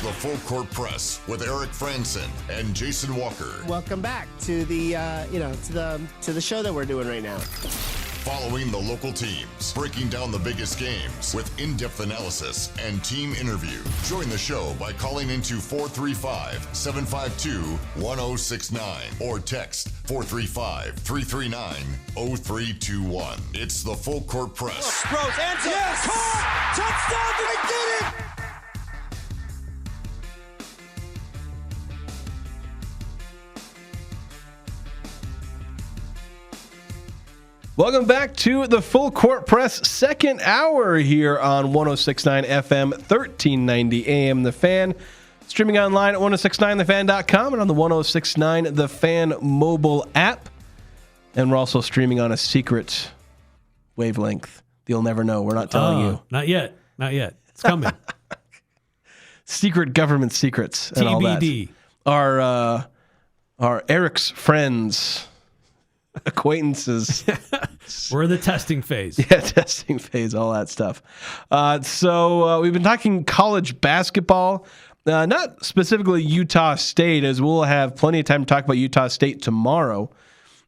the Full Court Press with Eric Frandsen and Jason Walker. Welcome back to the to the show that we're doing right now. Following the local teams, breaking down the biggest games with in-depth analysis and team interview. Join the show by calling into 435-752-1069 or text 435-339-0321. It's the Full Court Press. Throws, ends it. Yes! Caught! Touchdown! Did he get it? Welcome back to the Full Court Press second hour here on 106.9 FM, 1390 AM The Fan. Streaming online at 1069thefan.com and on the 1069 The Fan mobile app. And we're also streaming on a secret wavelength. You'll never know. We're not telling you. Not yet. Not yet. It's coming. Secret government secrets and TBD. All that. Our Eric's friends, acquaintances. We're in the testing phase. Yeah, testing phase, all that stuff. So we've been talking college basketball, not specifically Utah State, as we'll have plenty of time to talk about Utah State tomorrow.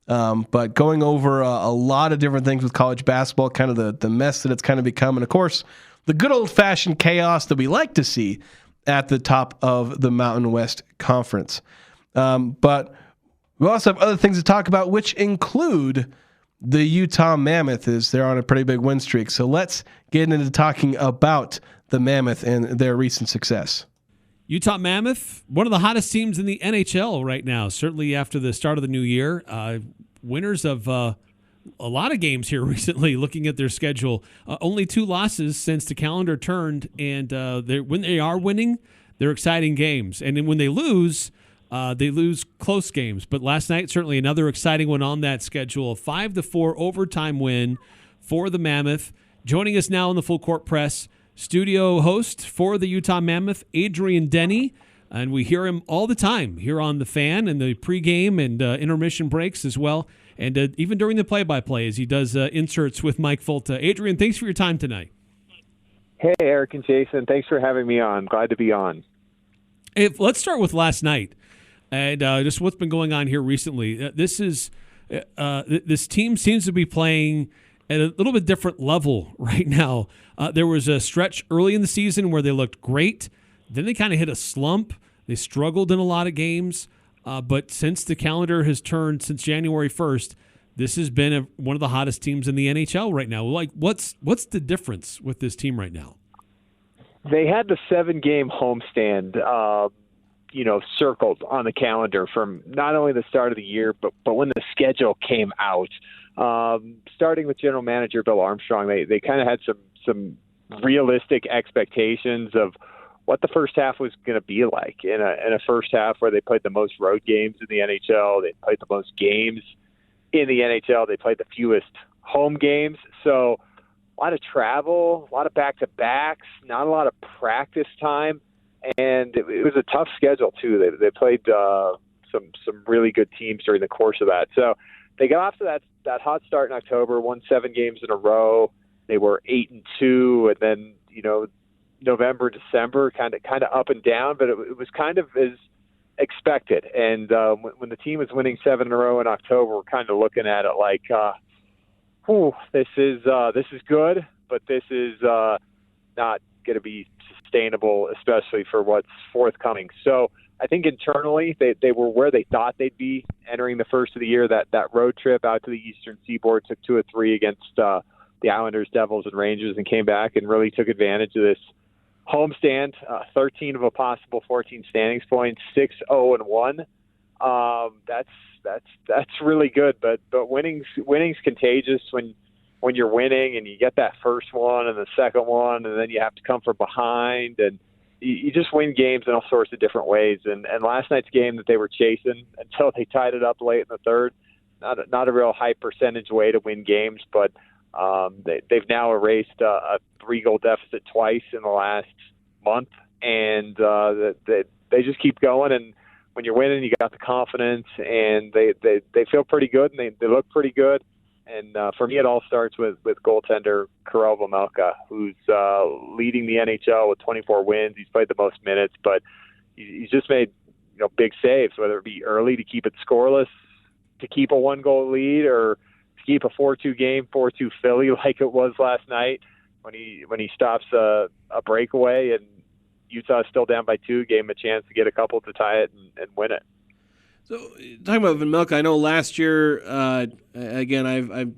But going over a lot of different things with college basketball, kind of the mess that it's kind of become. And, of course, the good old-fashioned chaos that we like to see at the top of the Mountain West Conference. But we also have other things to talk about, which include the Utah Mammoth, as they're on a pretty big win streak. So let's get into talking about the Mammoth and their recent success. Utah Mammoth, one of the hottest teams in the NHL right now, certainly after the start of the new year. Winners of a lot of games here recently, looking at their schedule. Only 2 losses since the calendar turned, and when they are winning, they're exciting games. And then when they lose close games. But last night, certainly another exciting one on that schedule. A 5-4 overtime win for the Mammoth. Joining us now in the Full Court Press, studio host for the Utah Mammoth, Adrian Denny. And we hear him all the time here on The Fan and the pregame and intermission breaks as well. And even during the play-by-play as he does inserts with Mike Folta. Adrian, thanks for your time tonight. Hey, Eric and Jason. Thanks for having me on. Glad to be on. Let's start with last night. And just what's been going on here recently. This team seems to be playing at a little bit different level right now. There was a stretch early in the season where they looked great. Then they kind of hit a slump. They struggled in a lot of games. But since the calendar has turned since January 1st, this has been one of the hottest teams in the NHL right now. Like, what's the difference with this team right now? They had the 7-game homestand circled on the calendar from not only the start of the year, but when the schedule came out. Starting with general manager Bill Armstrong, they kind of had some realistic expectations of what the first half was going to be like in a first half where they played the most road games in the NHL. They played the most games in the NHL. They played the fewest home games. So a lot of travel, a lot of back-to-backs, not a lot of practice time. And it was a tough schedule, too. They played some really good teams during the course of that. So they got off to that hot start in October, won 7 games in a row. They were 8-2, and then, November, December, kind of up and down, but it was kind of as expected. And when the team was winning 7 in a row in October, we're kind of looking at it like, this is good, but this is not going to be sustainable, especially for what's forthcoming. So I think internally they were where they thought they'd be entering the first of the year. That road trip out to the Eastern Seaboard took 2 of 3 against the Islanders, Devils, and Rangers, and came back and really took advantage of this homestand. 13 of a possible 14 standings points, 6-0-1. That's really good, but winning's contagious when you're winning and you get that first one and the second one, and then you have to come from behind, and you just win games in all sorts of different ways. And last night's game that they were chasing until they tied it up late in the third, not a real high percentage way to win games, but they've now erased a 3-goal deficit twice in the last month, and they just keep going. And when you're winning, you got the confidence, and they feel pretty good, and they look pretty good. And for me, it all starts with goaltender Karel Vejmelka, who's leading the NHL with 24 wins. He's played the most minutes, but he's just made big saves, whether it be early to keep it scoreless, to keep a 1-goal lead, or to keep a 4-2 game, 4-2 Philly like it was last night when he stops a breakaway and Utah is still down by 2, gave him a chance to get a couple to tie it and win it. So talking about Vejmelka, I know last year, again, I've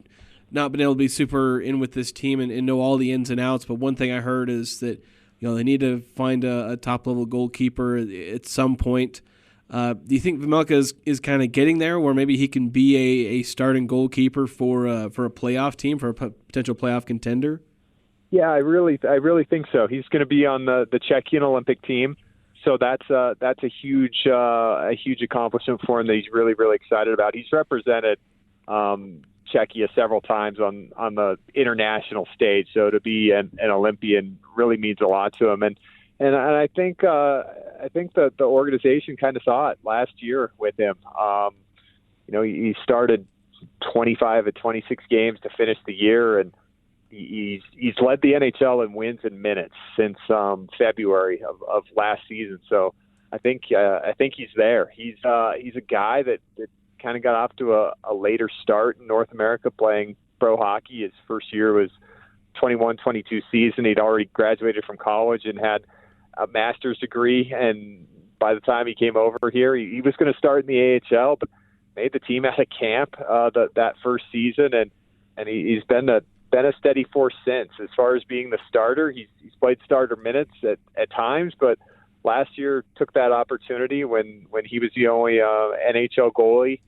not been able to be super in with this team and know all the ins and outs, but one thing I heard is that they need to find a top-level goalkeeper at some point. Do you think Vejmelka is kind of getting there, where maybe he can be a starting goalkeeper for a playoff team, for a potential playoff contender? Yeah, I really think so. He's going to be on the Czechian Olympic team, so that's a huge accomplishment for him that he's really, really excited about. He's represented Czechia several times on the international stage, so to be an Olympian really means a lot to him. And I think that the organization kind of saw it last year with him. He started 25 of 26 games to finish the year, and he's led the NHL in wins and minutes since February of last season. So I think he's there. He's a guy that kind of got off to a later start in North America playing pro hockey. His first year was 21-22 season. He'd already graduated from college and had a master's degree. And by the time he came over here, he was going to start in the AHL, but made the team out of camp that first season. And he's been a steady force since. As far as being the starter, he's played starter minutes at times, but last year took that opportunity when he was the only NHL goalie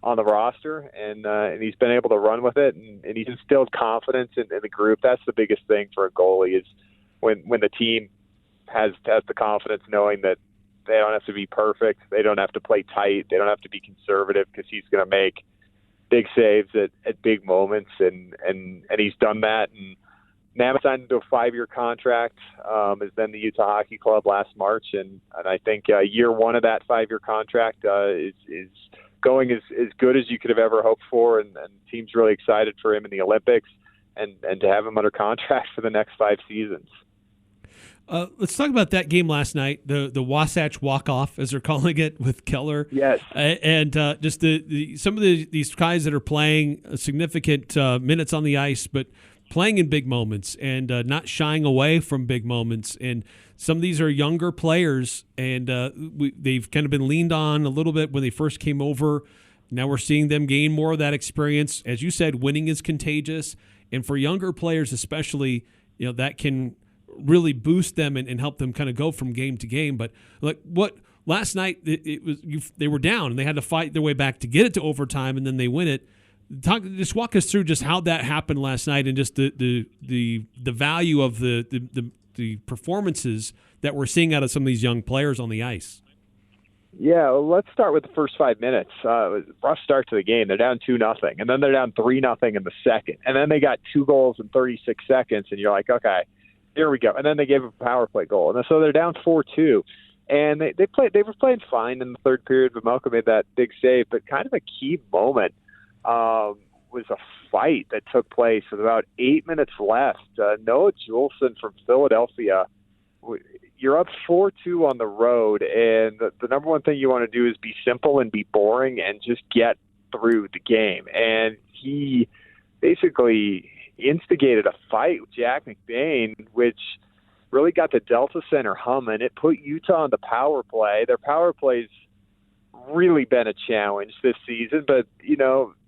on the roster, and he's been able to run with it, and he's instilled confidence in the group. That's the biggest thing for a goalie, is when the team has the confidence knowing that they don't have to be perfect, they don't have to play tight, they don't have to be conservative, because he's going to make big saves at big moments, and he's done that. And Mammoth signed into a 5-year contract, has been the Utah Hockey Club last March, and I think year 1 of that 5-year contract is going as good as you could have ever hoped for, and the team's really excited for him in the Olympics and to have him under contract for the next 5 seasons. Let's talk about that game last night, the Wasatch walk-off, as they're calling it, with Keller. Yes. And just some of these guys that are playing significant minutes on the ice, but playing in big moments and not shying away from big moments. And some of these are younger players, and they've kind of been leaned on a little bit when they first came over. Now we're seeing them gain more of that experience. As you said, winning is contagious. And for younger players especially, that can really boost them and help them kind of go from game to game. But last night, they were down, and they had to fight their way back to get it to overtime, and then they win it. Just walk us through just how that happened last night, and just the value of the performances that we're seeing out of some of these young players on the ice. Yeah, well, let's start with the first 5 minutes. It was a rough start to the game. They're down 2-0, and then they're down 3-0 in the second, and then they got 2 goals in 36 seconds, and you're like, okay, here we go. And then they gave a power play goal, and so they're down 4-2. And they were playing fine in the third period. Vejmelka made that big save, but kind of a key moment was a fight that took place with about 8 minutes left. Noah Juleson from Philadelphia, you're up 4-2 on the road, and the number one thing you want to do is be simple and be boring and just get through the game. And he basically instigated a fight with Jack McBain, which really got the Delta Center humming. It put Utah on the power play. Their power play's really been a challenge this season, but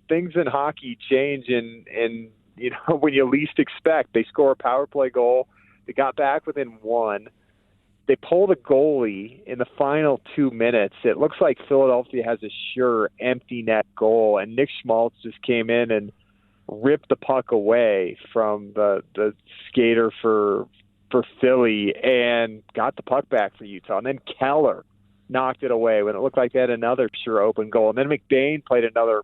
things in hockey change and when you least expect. They score a power play goal. They got back within 1. They pulled a goalie in the final 2 minutes. It looks like Philadelphia has a sure empty net goal, and Nick Schmaltz just came in and ripped the puck away from the skater for Philly and got the puck back for Utah. And then Keller knocked it away when it looked like they had another sure open goal. And then McBain played another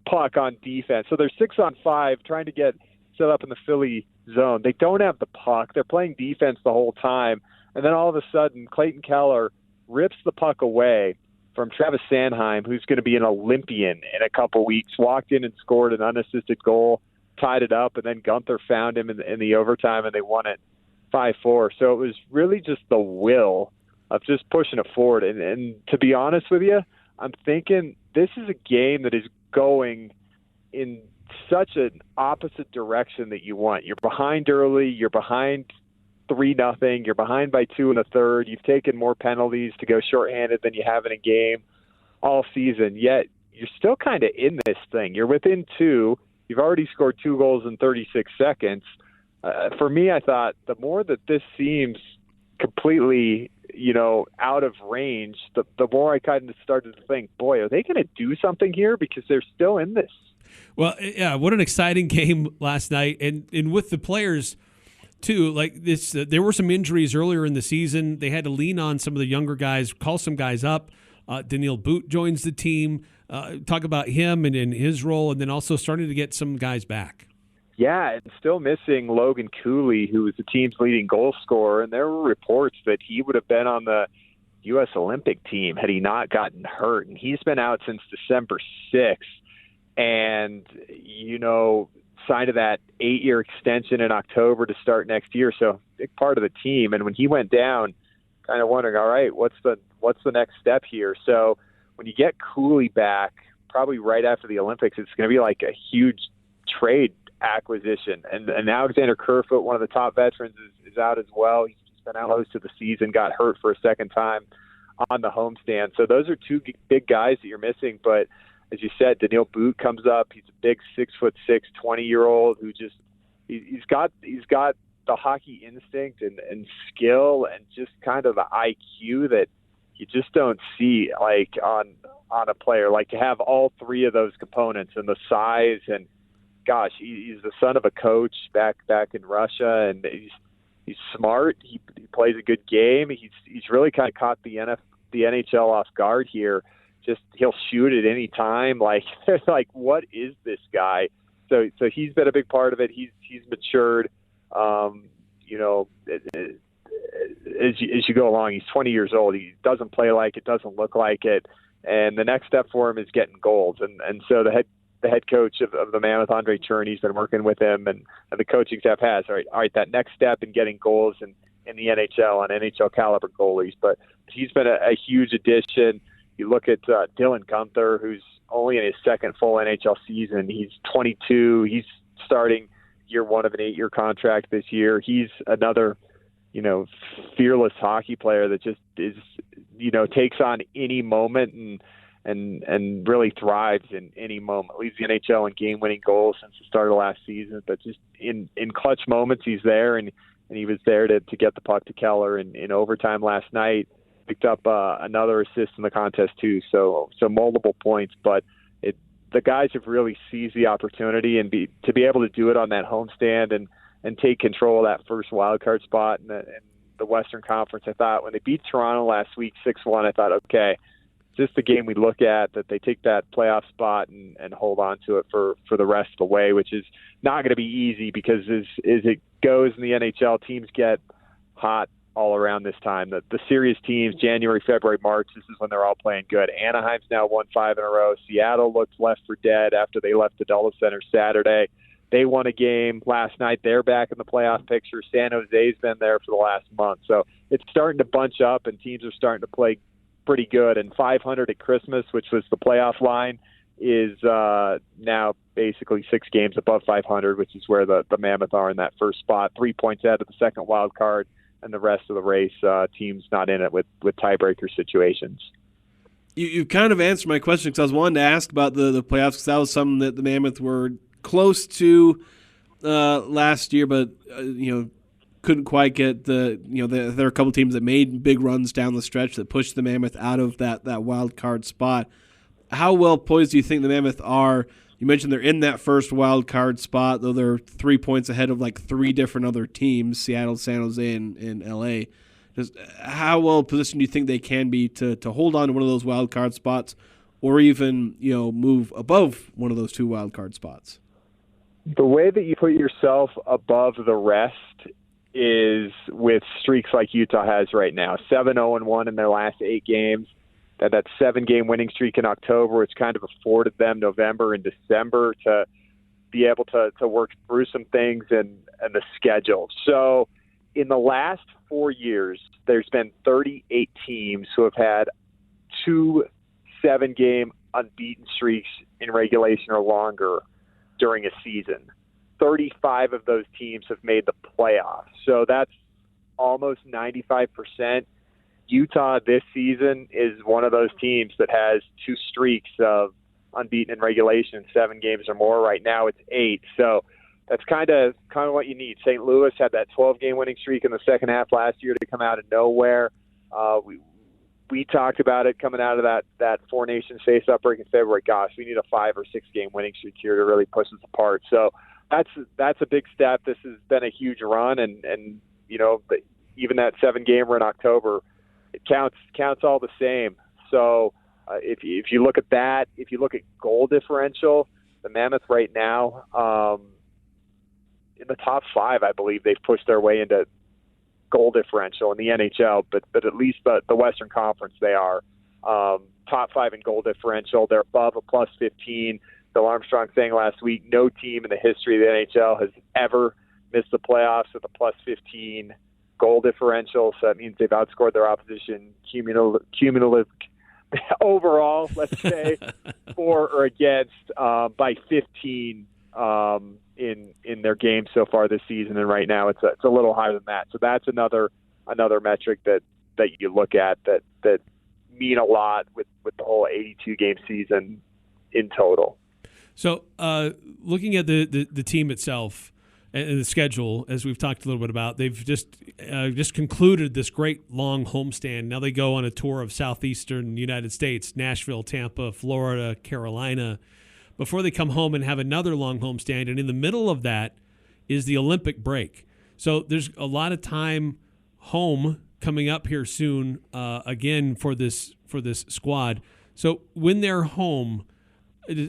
puck on defense. So they're 6-on-5 trying to get set up in the Philly zone. They don't have the puck. They're playing defense the whole time. And then all of a sudden, Clayton Keller rips the puck away, from Travis Sanheim, who's going to be an Olympian in a couple weeks, walked in and scored an unassisted goal, tied it up, and then Gunther found him in the overtime, and they won it 5-4. So it was really just the will of just pushing it forward. And to be honest with you, I'm thinking this is a game that is going in such an opposite direction that you want. You're behind early. You're behind 3-0. You're behind by 2 in the third. You've taken more penalties to go shorthanded than you have in a game all season. Yet you're still kind of in this thing. You're within 2. You've already scored 2 goals in 36 seconds. For me, I thought the more that this seems completely, out of range, the more I kind of started to think, boy, are they going to do something here? Because they're still in this. Well, yeah, what an exciting game last night. And with the players, too, like this, there were some injuries earlier in the season. They had to lean on some of the younger guys, call some guys up. Daniil Boot joins the team. Talk about him and his role, and then also starting to get some guys back. Yeah, and still missing Logan Cooley, who was the team's leading goal scorer, and there were reports that he would have been on the U.S. Olympic team had he not gotten hurt, and he's been out since December 6th, and, signed that 8-year extension in October to start next year, so big part of the team. And when he went down, kind of wondering, all right, what's the next step here? So when you get Cooley back, probably right after the Olympics, it's going to be like a huge trade acquisition. And Alexander Kerfoot, one of the top veterans, is out as well. He's been out most of the season, got hurt for a second time on the homestand. So those are 2 big guys that you're missing. But as you said, Daniil Boot comes up. He's a big 6'6", 20-year-old who just he's got the hockey instinct and skill and just kind of the IQ that you just don't see like on a player. Like to have all 3 of those components and the size, and gosh, he's the son of a coach back in Russia, and he's smart. He plays a good game. He's really kind of caught the NHL off guard here. Just he'll shoot at any time. Like what is this guy? So he's been a big part of it. He's matured. As you go along, he's 20 years old. He doesn't play like it, doesn't look like it, and the next step for him is getting goals. And so the head coach of the Mammoth, Andre Cherney's been working with him, and the coaching staff has. All right, that next step in getting goals in the NHL on NHL caliber goalies. But he's been a huge addition. You look at Dylan Gunther, who's only in his second full NHL season. He's 22. He's starting year 1 of an 8-year contract this year. He's another, fearless hockey player that just is, takes on any moment and really thrives in any moment. Leads the NHL in game-winning goals since the start of last season, but just in clutch moments, he's there, and he was there to get the puck to Keller in overtime last night. Picked up another assist in the contest too, so multiple points. But the guys have really seized the opportunity and to be able to do it on that homestand and take control of that first wild card spot in the Western Conference. I thought when they beat Toronto last week 6-1, I thought, okay, it's just the game we look at, that they take that playoff spot and hold on to it for the rest of the way, which is not going to be easy because as it goes in the NHL, teams get hot all around this time. The serious teams, January, February, March, this is when they're all playing good. Anaheim's now won 5 in a row. Seattle looked left for dead after they left the Dulles Center Saturday. They won a game last night. They're back in the playoff picture. San Jose's been there for the last month. So it's starting to bunch up, and teams are starting to play pretty good. And 500 at Christmas, which was the playoff line, is now basically 6 games above 500, which is where the Mammoth are in that first spot. 3 points out of the second wild card. And the rest of the race, teams not in it with tiebreaker situations. You kind of answered my question because I was wanting to ask about the playoffs because that was something that the Mammoth were close to last year, but couldn't quite get there are a couple teams that made big runs down the stretch that pushed the Mammoth out of that wild card spot. How well poised do you think the Mammoth are? You mentioned they're in that first wild card spot, though they're 3 points ahead of like 3 different other teams, Seattle, San Jose, and LA. Just how well positioned do you think they can be to hold on to one of those wild card spots, or even move above one of those 2 wild card spots? The way that you put yourself above the rest is with streaks like Utah has right now. 7-0-1 in their last 8 games. that 7-game winning streak in October, which kind of afforded them November and December to be able to work through some things and the schedule. So in the last 4 years, there's been 38 teams who have had 2 7-game unbeaten streaks in regulation or longer during a season. 35 of those teams have made the playoffs. So that's almost 95%. Utah this season is one of those teams that has 2 streaks of unbeaten in regulation, 7 games or more. Right now it's 8. So that's kind of what you need. St. Louis had that 12-game winning streak in the second half last year to come out of nowhere. We talked about it coming out of that Four Nations face-up break in February. Gosh, we need a 5 or 6-game winning streak here to really push us apart. So that's a big step. This has been a huge run, and even that 7-gamer in October, it counts all the same. So if you look at that, if you look at goal differential, the Mammoth right now in the top 5, I believe they've pushed their way into goal differential in the NHL, but at least the Western Conference they are top 5 in goal differential. They're above a plus 15. Bill Armstrong saying last week, no team in the history of the NHL has ever missed the playoffs with a plus 15 goal differential. So that means they've outscored their opposition cumulative overall, let's say, for or against by 15 in their games so far this season. And right now it's a little higher than that. So that's another metric that you look at that mean a lot with the whole 82 game season in total. So looking at the team itself and the schedule, as we've talked a little bit about, they've just concluded this great long homestand. Now they go on a tour of southeastern United States, Nashville, Tampa, Florida, Carolina, before they come home and have another long homestand. And in the middle of that is the Olympic break. So there's a lot of time home coming up here soon again for this squad. So when they're home,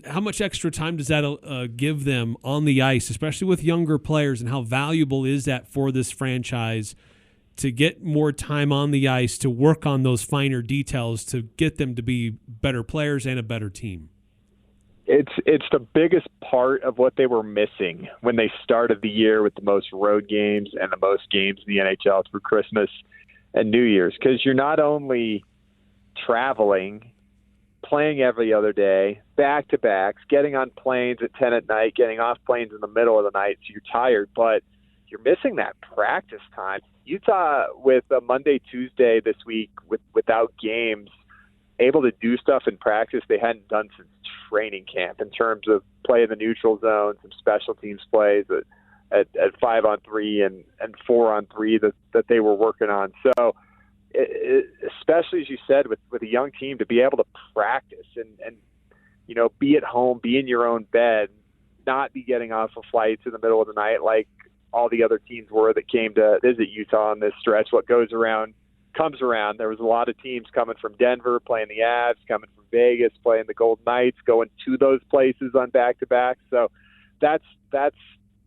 how much extra time does that give them on the ice, especially with younger players, and how valuable is that for this franchise to get more time on the ice to work on those finer details to get them to be better players and a better team? It's the biggest part of what they were missing when they started the year with the most road games and the most games in the NHL through Christmas and New Year's, because you're not only traveling, playing every other day, back-to-backs, getting on planes at 10 at night, getting off planes in the middle of the night, so you're tired, but you're missing that practice time. Utah, with a Monday, Tuesday this week without games, able to do stuff in practice they hadn't done since training camp in terms of play in the neutral zone, some special teams plays at 5-on-3 and 4-on-3 that they were working on. So especially, as you said, with a young team, to be able to practice and be at home, be in your own bed, not be getting off of flights in the middle of the night like all the other teams were that came to visit Utah on this stretch. What goes around comes around. There was a lot of teams coming from Denver, playing the Avs, coming from Vegas, playing the Golden Knights, going to those places on back-to-back. So that's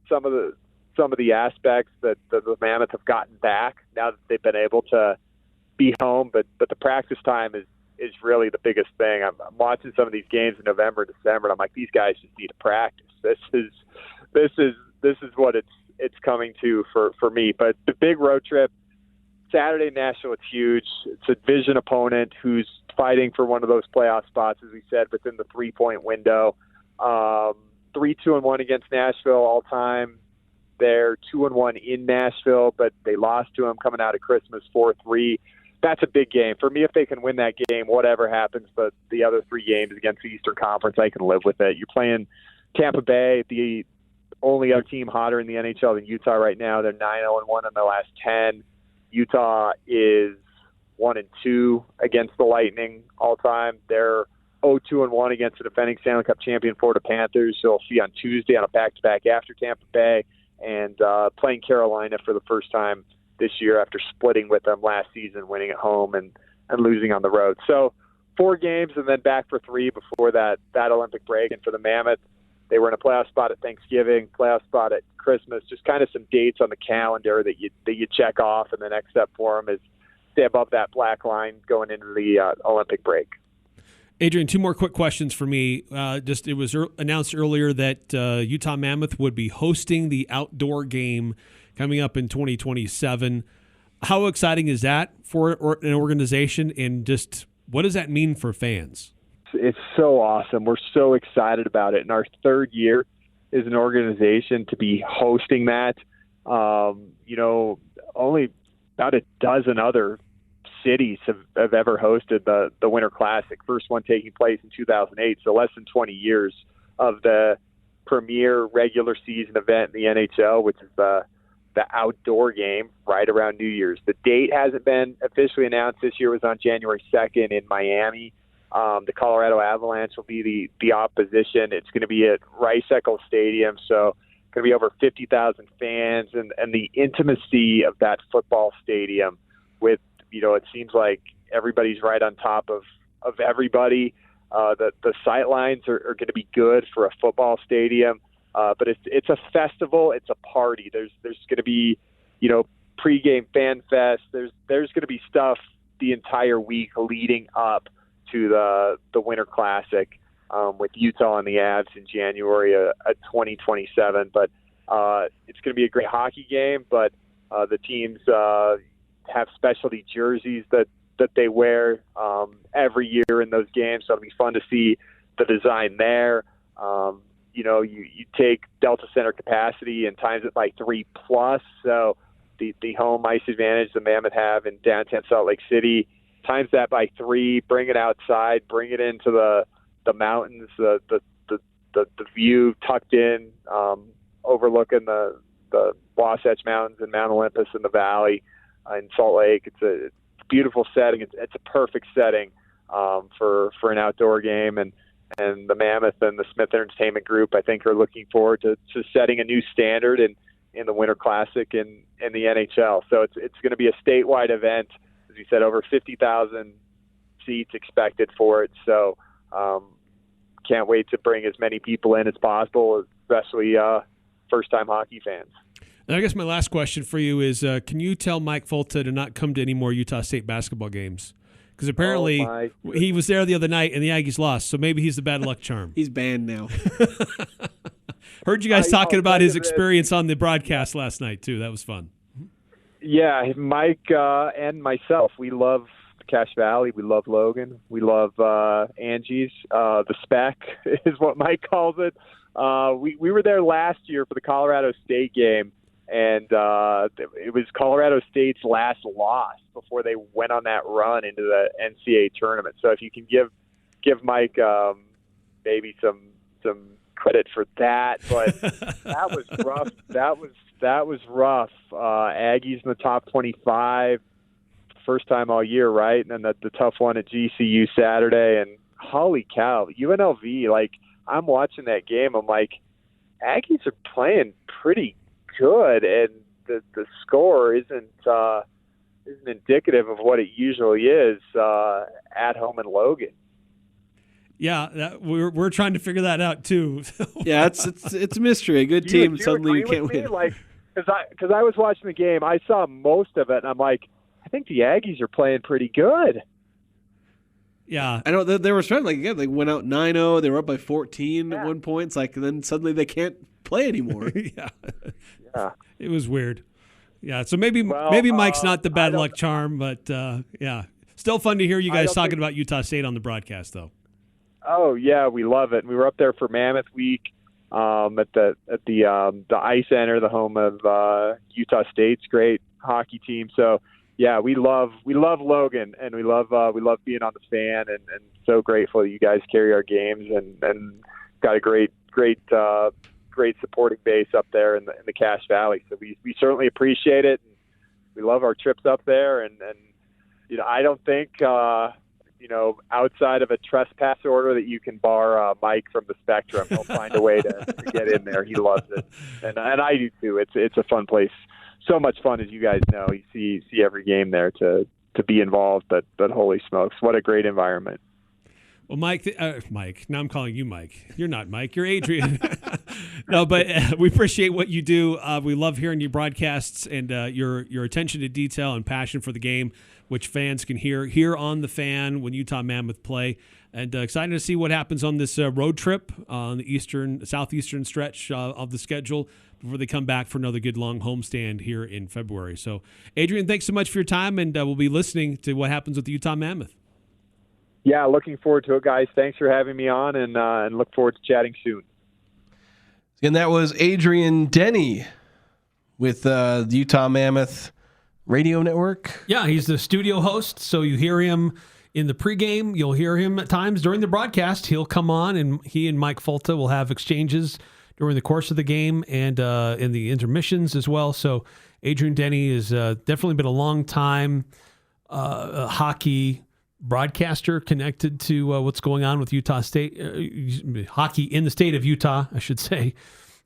some of the aspects that the Mammoth have gotten back now that they've been able to be home, but the practice time is really the biggest thing. I'm watching some of these games in November, December, and I'm like, these guys just need to practice. This is what it's coming to for me. But the big road trip Saturday, Nashville, it's huge. It's a division opponent who's fighting for one of those playoff spots, as we said, within the 3-point window. 3-2-1 against Nashville all time. They're 2-1 in Nashville, but they lost to them coming out of Christmas 4-3. That's a big game. For me, if they can win that game, whatever happens, but the other 3 games against the Eastern Conference, I can live with it. You're playing Tampa Bay, the only other team hotter in the NHL than Utah right now. They're 9-0-1 in their last 10. Utah is 1-2 against the Lightning all time. They're 0-2-1 against the defending Stanley Cup champion Florida Panthers. So we'll see on Tuesday on a back-to-back after Tampa Bay, and playing Carolina for the first time this year after splitting with them last season, winning at home and losing on the road. So 4 games and then back for 3 before that Olympic break. And for the Mammoth, they were in a playoff spot at Thanksgiving, playoff spot at Christmas, just kind of some dates on the calendar that you check off. And the next step for them is stay above that black line going into the Olympic break. Adrian, two more quick questions for me. It was announced earlier that Utah Mammoth would be hosting the outdoor game coming up in 2027. How exciting is that for an organization, and just what does that mean for fans? It's so awesome. We're so excited about it. In our third year as an organization to be hosting that, only about a dozen other cities have ever hosted the Winter Classic. First one taking place in 2008, so less than 20 years of the premier regular season event in the NHL, which is the outdoor game right around New Year's. The date hasn't been officially announced. This year was on January 2nd in Miami. The Colorado Avalanche will be the opposition. It's going to be at Rice-Eccles Stadium, so going to be over 50,000 fans, and the intimacy of that football stadium with, it seems like everybody's right on top of everybody. The sight lines are going to be good for a football stadium, but it's a festival. It's a party. There's going to be, pregame fan fest. There's going to be stuff the entire week leading up to the Winter Classic with Utah and the Avs in January of 2027. But it's going to be a great hockey game. But the teams have specialty jerseys that they wear every year in those games, so it'll be fun to see the design there. You take Delta Center capacity and times it by 3+, so the home ice advantage the Mammoth have in downtown Salt Lake City, times that by 3, bring it outside, bring it into the mountains, the view tucked in, overlooking the Wasatch Mountains and Mount Olympus in the valley in Salt Lake. It's a beautiful setting. It's a perfect setting for an outdoor game, and the Mammoth and the Smith Entertainment Group, I think, are looking forward to setting a new standard in the Winter Classic in the NHL. So it's going to be a statewide event. As we said, over 50,000 seats expected for it. So can't wait to bring as many people in as possible, especially first-time hockey fans. And I guess my last question for you is, can you tell Mike Folta to not come to any more Utah State basketball games? Because apparently he was there the other night and the Aggies lost, so maybe he's the bad luck charm. He's banned now. Heard you guys talking about his experience on the broadcast last night, too. That was fun. Yeah, Mike and myself, we love Cache Valley. We love Logan. We love Angie's. The Spec is what Mike calls it. We were there last year for the Colorado State game, and it was Colorado State's last loss before they went on that run into the NCAA tournament. So if you can give Mike maybe some credit for that, but that was rough. That was rough. Aggies in the top 25, first time all year, right? And then the tough one at GCU Saturday, and holy cow, UNLV, like, I'm watching that game. I'm like, Aggies are playing pretty good, and the score isn't indicative of what it usually is at home in Logan. Yeah, we're trying to figure that out too. Yeah, it's a mystery. A good team suddenly you can't win. Like, because I was watching the game, I saw most of it, and I'm like, I think the Aggies are playing pretty good. Yeah, I know they were starting, like, again, they went out 9-0. They were up by 14 at one point. It's like, and then suddenly they can't play anymore. Yeah, it was weird. Yeah, so maybe Mike's not the bad luck charm, but yeah, still fun to hear you guys talking about Utah State on the broadcast, though. Oh yeah, we love it. We were up there for Mammoth Week at the Ice Center, the home of Utah State's great hockey team. So yeah, we love Logan, and we love being on the Fan, and so grateful that you guys carry our games and got a great supporting base up there in the Cache Valley. So we certainly appreciate it. And we love our trips up there, and I don't think outside of a trespass order that you can bar Mike from the Spectrum. He'll find a way to get in there. He loves it, and I do too. It's a fun place. So much fun, as you guys know. You see every game there to be involved, but holy smokes, what a great environment. Well, Mike, now I'm calling you Mike. You're not Mike. You're Adrian. No, but we appreciate what you do. We love hearing your broadcasts and your attention to detail and passion for the game, which fans can hear here on The Fan when Utah Mammoth play. And excited to see what happens on this road trip on the southeastern stretch of the schedule before they come back for another good long homestand here in February. So, Adrian, thanks so much for your time, and we'll be listening to what happens with the Utah Mammoth. Yeah, looking forward to it, guys. Thanks for having me on, and look forward to chatting soon. And that was Adrian Denny with the Utah Mammoth Radio Network. Yeah, he's the studio host, so you hear him in the pregame. You'll hear him at times during the broadcast. He'll come on, and he and Mike Folta will have exchanges during the course of the game and in the intermissions as well. So Adrian Denny has definitely been a long time hockey broadcaster connected to what's going on with Utah State, hockey in the state of Utah, I should say.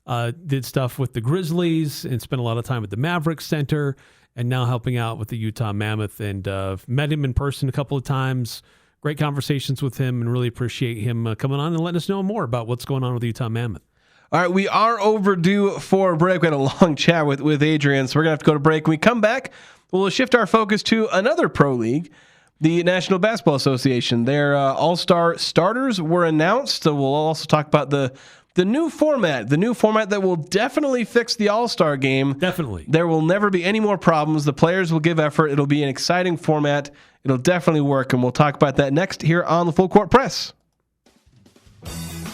Did stuff with the Grizzlies and spent a lot of time at the Mavericks Center, and now helping out with the Utah Mammoth. And met him in person a couple of times. Great conversations with him, and really appreciate him coming on and letting us know more about what's going on with the Utah Mammoth. All right, we are overdue for a break. We had a long chat with Adrian, so we're going to have to go to break. When we come back, we'll shift our focus to another pro league, the National Basketball Association. Their all-star starters were announced, so we'll also talk about the new format that will definitely fix the all-star game. Definitely. There will never be any more problems. The players will give effort. It'll be an exciting format. It'll definitely work, and we'll talk about that next here on the Full Court Press.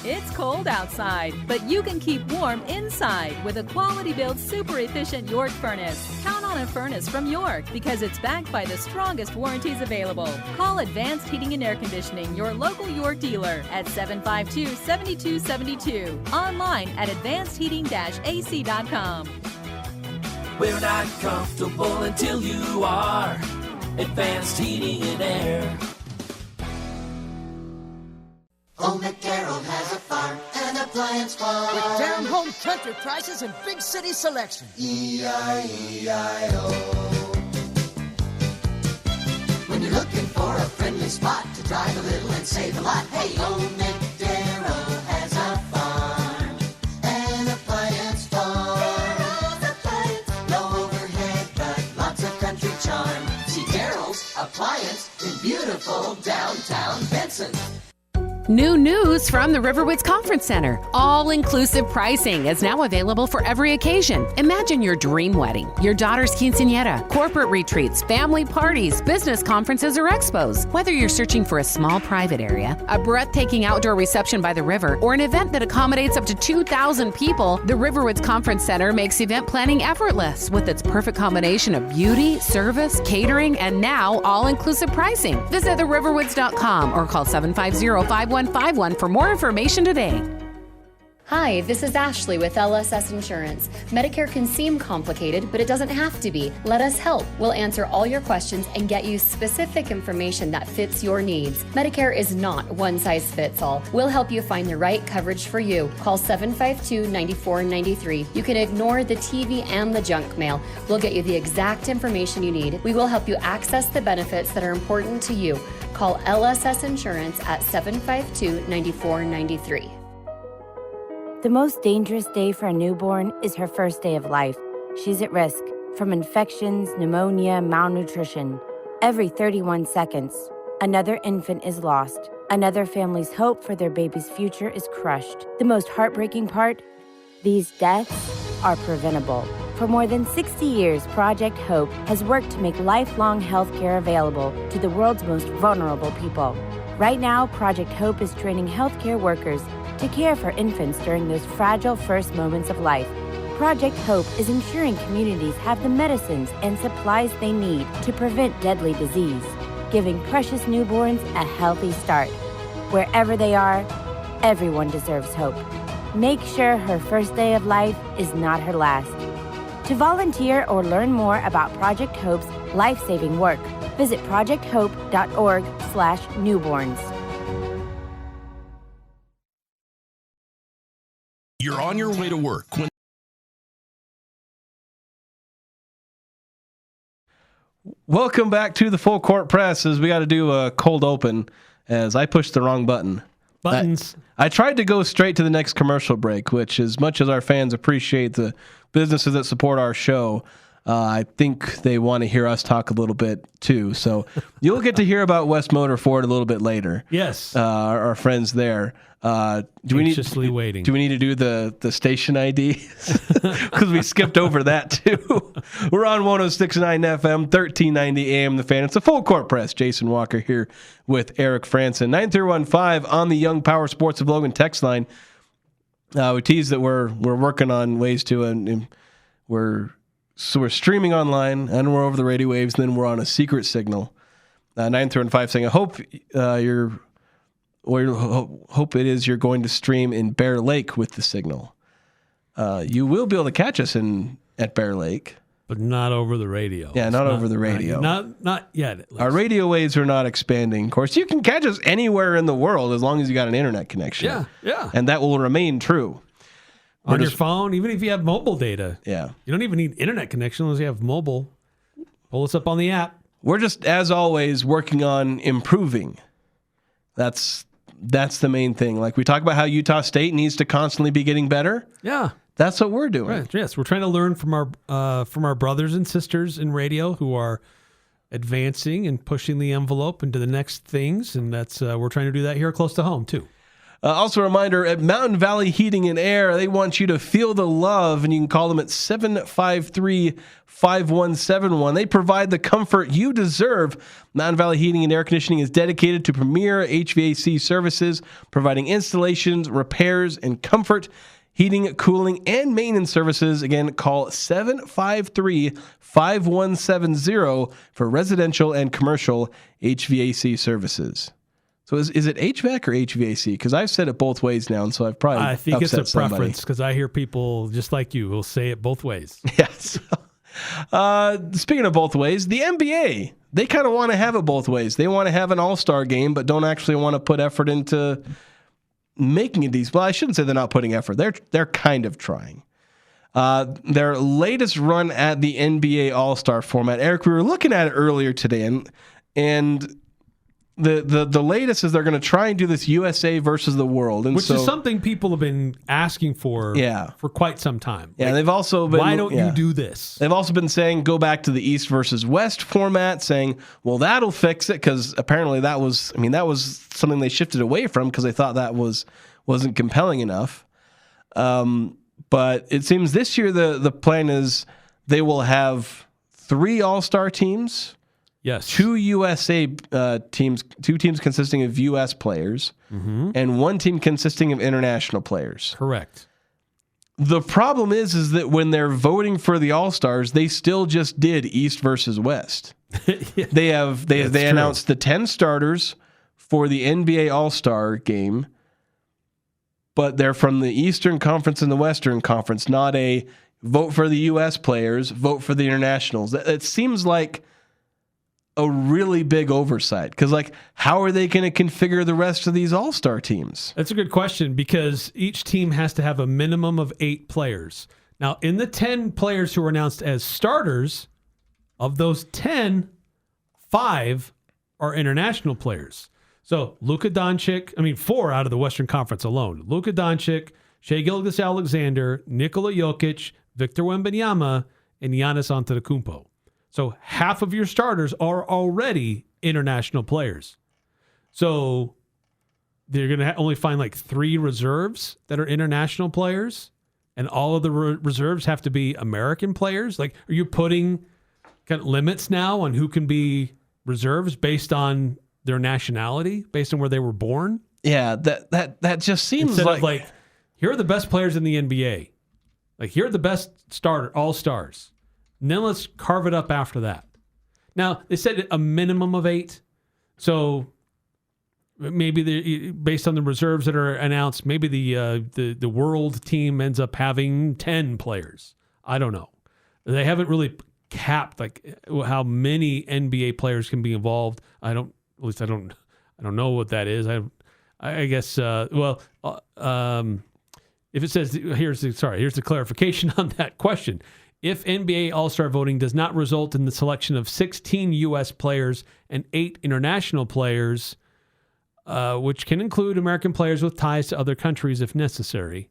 It's cold outside, but you can keep warm inside with a quality-built, super-efficient York furnace. Count on a furnace from York because it's backed by the strongest warranties available. Call Advanced Heating and Air Conditioning, your local York dealer, at 752-7272. Online at advancedheating-ac.com. We're not comfortable until you are. Advanced Heating and Air. Old McDarrell has a farm, an appliance farm. With down-home country prices and big city selection. E-I-E-I-O. When you're looking for a friendly spot to drive a little and save a lot, hey, Old McDarrell has a farm, an appliance farm. McDarrell's Appliance. No overhead, but lots of country charm. See Darrell's Appliance in beautiful downtown Benson. New news from the Riverwoods Conference Center. All-inclusive pricing is now available for every occasion. Imagine your dream wedding, your daughter's quinceañera, corporate retreats, family parties, business conferences, or expos. Whether you're searching for a small private area, a breathtaking outdoor reception by the river, or an event that accommodates up to 2,000 people, the Riverwoods Conference Center makes event planning effortless with its perfect combination of beauty, service, catering, and now all-inclusive pricing. Visit theriverwoods.com or call 750-5151 for more information today. Hi, this is Ashley with LSS Insurance. Medicare can seem complicated, but it doesn't have to be. Let us help. We'll answer all your questions and get you specific information that fits your needs. Medicare is not one size fits all. We'll help you find the right coverage for you. Call 752-9493. You can ignore the TV and the junk mail. We'll get you the exact information you need. We will help you access the benefits that are important to you. Call LSS Insurance at 752-9493. The most dangerous day for a newborn is her first day of life. She's at risk from infections, pneumonia, malnutrition. Every 31 seconds, another infant is lost. Another family's hope for their baby's future is crushed. The most heartbreaking part? These deaths are preventable. For more than 60 years, Project Hope has worked to make lifelong health care available to the world's most vulnerable people. Right now, Project Hope is training healthcare workers to care for infants during those fragile first moments of life. Project Hope is ensuring communities have the medicines and supplies they need to prevent deadly disease, giving precious newborns a healthy start. Wherever they are, everyone deserves hope. Make sure her first day of life is not her last. To volunteer or learn more about Project Hope's life-saving work, visit projecthope.org/newborns. You're on your way to work. Welcome back to the Full Court Press. As we got to do a cold open, as I pushed the wrong button. buttons. I tried to go straight to the next commercial break, which, as much as our fans appreciate the businesses that support our show, I think they want to hear us talk a little bit too. So you'll get to hear about West Motor Ford a little bit later. Yes. Our friends there. Anxiously waiting. Do we need to do the station ID? Because we skipped over that too. We're on 106.9 FM, 1390 AM The Fan. It's a full court press. Jason Walker here with Eric Frandsen. 9315 on the Young Power Sports of Logan text line. We teased that we're working on ways to, and we're streaming online, and we're over the radio waves, and then we're on a secret signal. 9315 saying, I hope hope it is you're going to stream in Bear Lake with the signal. You will be able to catch us at Bear Lake. But not over the radio. Yeah, not over the radio. Not yet. Our radio waves are not expanding. Of course, you can catch us anywhere in the world as long as you got an internet connection. Yeah. And that will remain true. On your phone, even if you have mobile data. Yeah. You don't even need internet connection unless you have mobile. Pull us up on the app. We're just, as always, working on improving. That's the main thing. Like we talk about how Utah State needs to constantly be getting better. Yeah. That's what we're doing. Right. Yes, we're trying to learn from our brothers and sisters in radio who are advancing and pushing the envelope into the next things, and that's we're trying to do that here close to home too. Also a reminder, at Mountain Valley Heating and Air, they want you to feel the love, and you can call them at 753-5171. They provide the comfort you deserve. Mountain Valley Heating and Air Conditioning is dedicated to premier HVAC services, providing installations, repairs, and comfort. Heating, cooling, and maintenance services. Again, call 753-5170 for residential and commercial HVAC services. So is it HVAC or HVAC? Because I've said it both ways now, and so I've probably I think it's a somebody. preference because I hear people just like you will say it both ways. Yes. Speaking of both ways, the NBA, they kind of want to have it both ways. They want to have an all-star game, but don't actually want to put effort into making it these. Well, I shouldn't say they're not putting effort. They're kind of trying. Their latest run at the NBA All-Star format. Eric, we were looking at it earlier today, and the latest is they're going to try and do this USA versus the world, and which is something people have been asking for quite some time. Yeah, they've also been. Why don't you do this? They've also been saying go back to the East versus West format, saying, well, that'll fix it, because apparently that was something they shifted away from because they thought that wasn't compelling enough. But it seems this year the plan is they will have 3 All-Star teams. Yes. 2 USA teams, 2 teams consisting of U.S. players, and 1 team consisting of international players. Correct. The problem is that when they're voting for the All-Stars, they still just did East versus West. They announced the 10 starters for the NBA All-Star game, but they're from the Eastern Conference and the Western Conference, not a vote for the U.S. players, vote for the internationals. It seems like a really big oversight, because how are they going to configure the rest of these all-star teams? That's a good question, because each team has to have a minimum of 8 players. Now, in the 10 players who were announced as starters, of those 10, 5 are international players. So 4 out of the Western Conference alone. Luka Doncic, Shai Gilgeous-Alexander, Nikola Jokic, Victor Wembanyama, and Giannis Antetokounmpo. So half of your starters are already international players. So they're going to only find 3 reserves that are international players, and all of the reserves have to be American players. Are you putting kind of limits now on who can be reserves based on their nationality, based on where they were born? Yeah, that just seems Instead of here are the best players in the NBA. Here are the best all-stars. And then let's carve it up after that. Now, they said a minimum of 8. So maybe based on the reserves that are announced, maybe the world team ends up having 10 players. I don't know. They haven't really capped how many NBA players can be involved. I don't know what that is. I guess if it says here's the clarification on that question. If NBA All-Star voting does not result in the selection of 16 U.S. players and 8 international players, which can include American players with ties to other countries if necessary,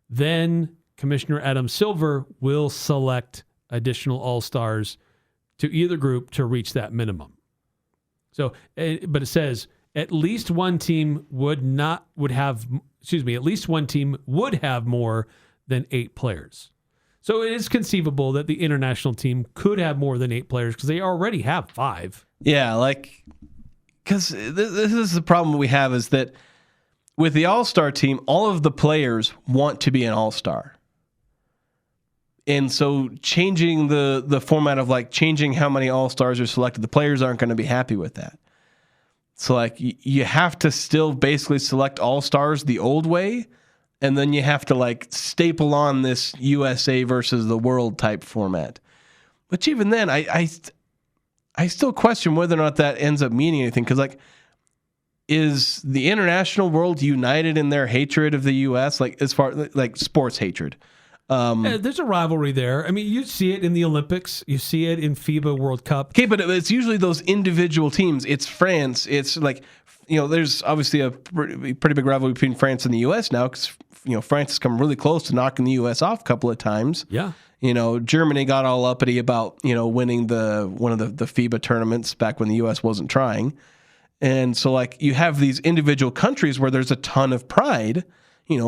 then Commissioner Adam Silver will select additional All-Stars to either group to reach that minimum. So, but it says at least one team would have more than 8 players. So it is conceivable that the international team could have more than 8 players because they already have 5. Yeah, because this is the problem we have is that with the All-Star team, all of the players want to be an All-Star. And so changing the format of changing how many All-Stars are selected, the players aren't going to be happy with that. So you have to still basically select All-Stars the old way, and then you have to staple on this USA versus the world type format. Which even then, I still question whether or not that ends up meaning anything, because is the international world united in their hatred of the U.S. As far sports hatred? There's a rivalry there. I mean, you see it in the Olympics. You see it in FIBA World Cup. Okay, but it's usually those individual teams. It's France. It's there's obviously a pretty big rivalry between France and the U.S. now because, France has come really close to knocking the U.S. off a couple of times. Yeah. Germany got all uppity about, winning one of the FIBA tournaments back when the U.S. wasn't trying. And so, you have these individual countries where there's a ton of pride,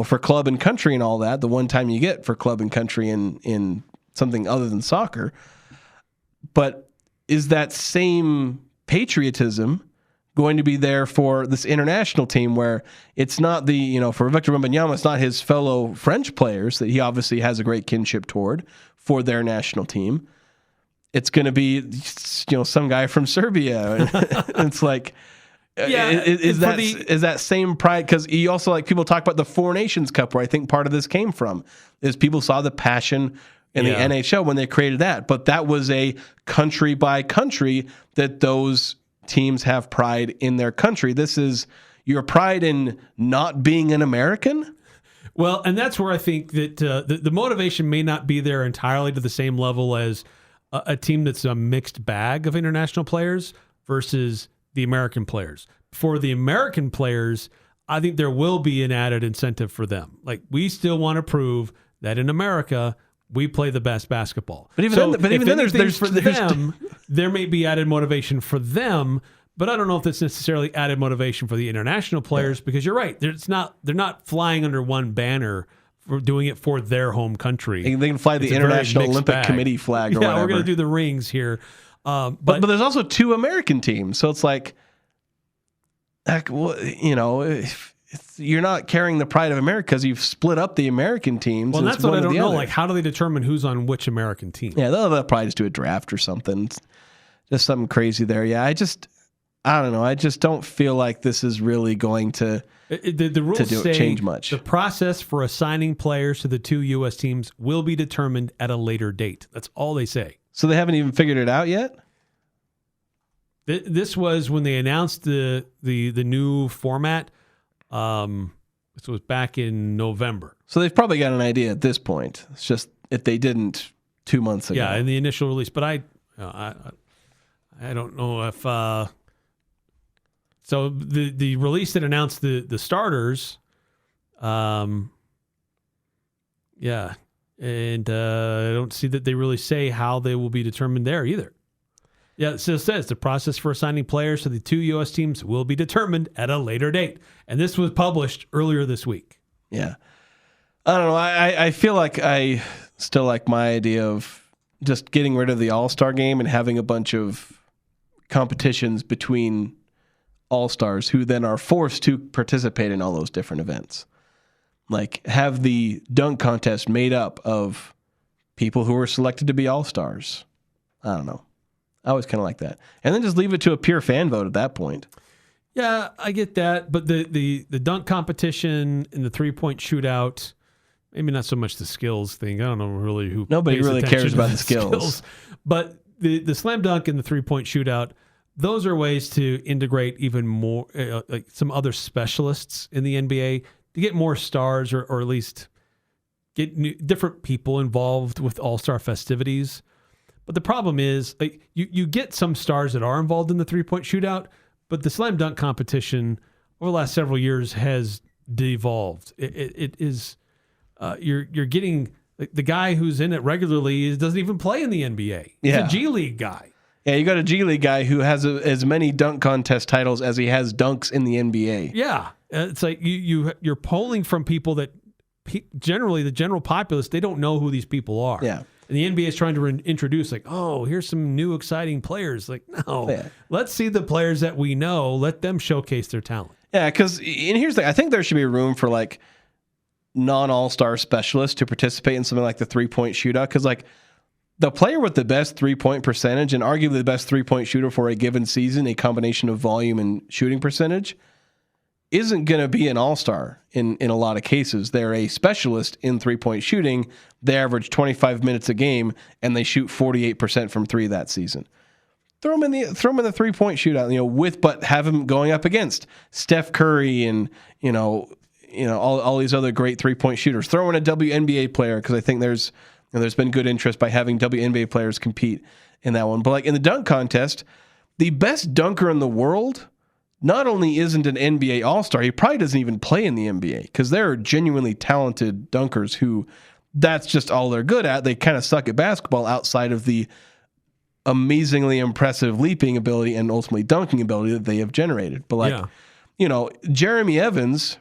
for club and country and all that, the one time you get for club and country in something other than soccer. But is that same patriotism going to be there for this international team where it's not for Victor Wembanyama, it's not his fellow French players that he obviously has a great kinship toward for their national team. It's going to be, some guy from Serbia. It's is that same pride? Because you also people talk about the Four Nations Cup, where I think part of this came from is people saw the passion in the NHL when they created that, but that was a country by country that those teams have pride in their country. This is your pride in not being an American. Well, and that's where I think that the motivation may not be there entirely to the same level as a team that's a mixed bag of international players versus the American players. For the American players, I think there will be an added incentive for them. We still want to prove that in America, we play the best basketball. But even then, there's for them, there may be added motivation for them, but I don't know if that's necessarily added motivation for the international players because you're right. They're not flying under one banner for doing it for their home country. They can fly the International Olympic Committee flag or whatever. Yeah, we're going to do the rings here. But there's also 2 American teams, so it's you're not carrying the pride of America because you've split up the American teams. Well, that's what I don't know. How do they determine who's on which American team? Yeah, they'll probably just do a draft or something. It's just something crazy there. Yeah, I don't know. I just don't feel like this is really going to the rules say change much. The process for assigning players to the 2 U.S. teams will be determined at a later date. That's all they say. So they haven't even figured it out yet? This was when they announced the new format. This was back in November. So they've probably got an idea at this point. It's just if they didn't 2 months ago. Yeah, in the initial release. But I don't know if... So the release that announced the starters, yeah, and I don't see that they really say how they will be determined there either. Yeah, so it says the process for assigning players to the 2 U.S. teams will be determined at a later date. And this was published earlier this week. Yeah. I don't know. I feel like I still like my idea of just getting rid of the All-Star game and having a bunch of competitions between All-Stars who then are forced to participate in all those different events. Have the dunk contest made up of people who were selected to be All-Stars. I don't know. I always kind of like that. And then just leave it to a pure fan vote at that point. Yeah, I get that. But the dunk competition and the 3-point shootout, maybe not so much the skills thing. I don't know really who. Nobody really cares about the skills. But the slam dunk and the 3-point shootout, those are ways to integrate even more, some other specialists in the NBA to get more stars or at least get different people involved with all-star festivities. But the problem is, you get some stars that are involved in the 3-point shootout, but the slam dunk competition over the last several years has devolved. It is you're getting the guy who's in it regularly doesn't even play in the NBA. He's a G League guy. Yeah, you got a G League guy who has as many dunk contest titles as he has dunks in the NBA. Yeah, it's like you're polling from people that generally the general populace, they don't know who these people are. Yeah. And the NBA is trying to introduce like, oh, here's some new exciting players. Like, no, let's see the players that we know. Let them showcase their talent. Yeah, because and here's the thing. I think there should be room for like non-all-star specialists to participate in something like the 3-point shootout. Because like the player with the best 3-point percentage and arguably the best 3-point shooter for a given season, a combination of volume and shooting percentage, isn't going to be an all-star in a lot of cases. They're a specialist in 3-point shooting. They average 25 minutes a game, and they shoot 48% from three that season. Throw them in the 3-point shootout, but have him going up against Steph Curry and all these other great 3-point shooters. Throw in a WNBA player because I think there's been good interest by having WNBA players compete in that one. But like in the dunk contest, the best dunker in the world not only isn't an NBA All-Star, he probably doesn't even play in the NBA because there are genuinely talented dunkers who that's just all they're good at. They kind of suck at basketball outside of the amazingly impressive leaping ability and ultimately dunking ability that they have generated. But Jeremy Evans,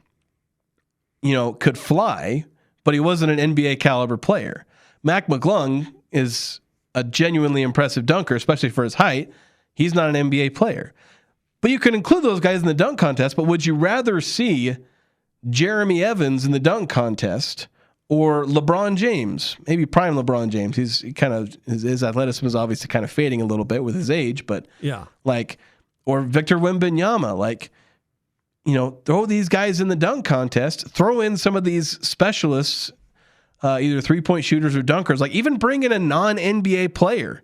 could fly, but he wasn't an NBA caliber player. Mac McClung is a genuinely impressive dunker, especially for his height. He's not an NBA player. But you can include those guys in the dunk contest, but would you rather see Jeremy Evans in the dunk contest or LeBron James? Maybe prime LeBron James. His athleticism is obviously kind of fading a little bit with his age, but or Victor Wembanyama, throw these guys in the dunk contest, throw in some of these specialists, either 3-point shooters or dunkers, even bring in a non-NBA player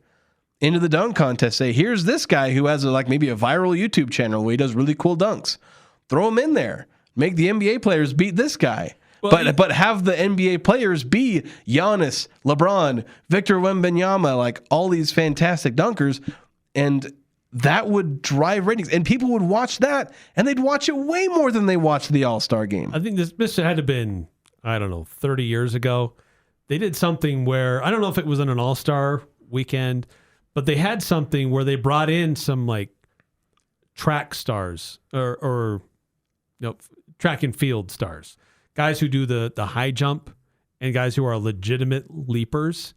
into the dunk contest. Say, here's this guy who has maybe a viral YouTube channel where he does really cool dunks. Throw him in there. Make the NBA players beat this guy. Well, but have the NBA players be Giannis, LeBron, Victor Wembanyama, all these fantastic dunkers, and that would drive ratings. And people would watch that, and they'd watch it way more than they watched the All-Star game. I think this had to have been, 30 years ago. They did something where, I don't know if it was in an All-Star weekend, but they had something where they brought in some track stars or track and field stars, guys who do the high jump and guys who are legitimate leapers.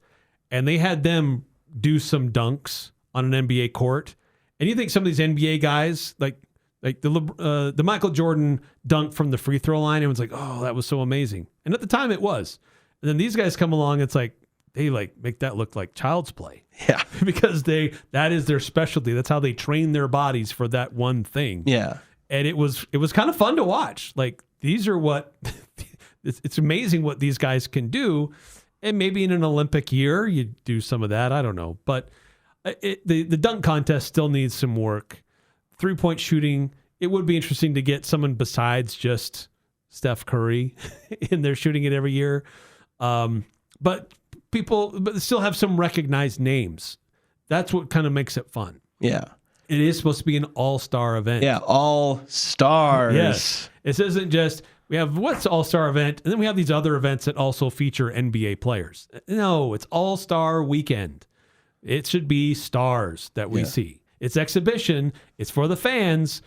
And they had them do some dunks on an NBA court. And you think some of these NBA guys, like the Michael Jordan dunk from the free throw line, everyone's like, oh, that was so amazing. And at the time it was. And then these guys come along, it's like, they make that look like child's play. Yeah. Because that is their specialty. That's how they train their bodies for that one thing. Yeah. And it was kind of fun to watch. These are what it's amazing what these guys can do. And maybe in an Olympic year you do some of that. I don't know. But the dunk contest still needs some work. 3-point shooting, it would be interesting to get someone besides just Steph Curry in there shooting it every year. But still have some recognized names. That's what kind of makes it fun. Yeah. It is supposed to be an all-star event. Yeah, all stars. Yes. It isn't just, we have what's all-star event, and then we have these other events that also feature NBA players. No, it's all-star weekend. It should be stars that we see. It's exhibition. It's for the fans.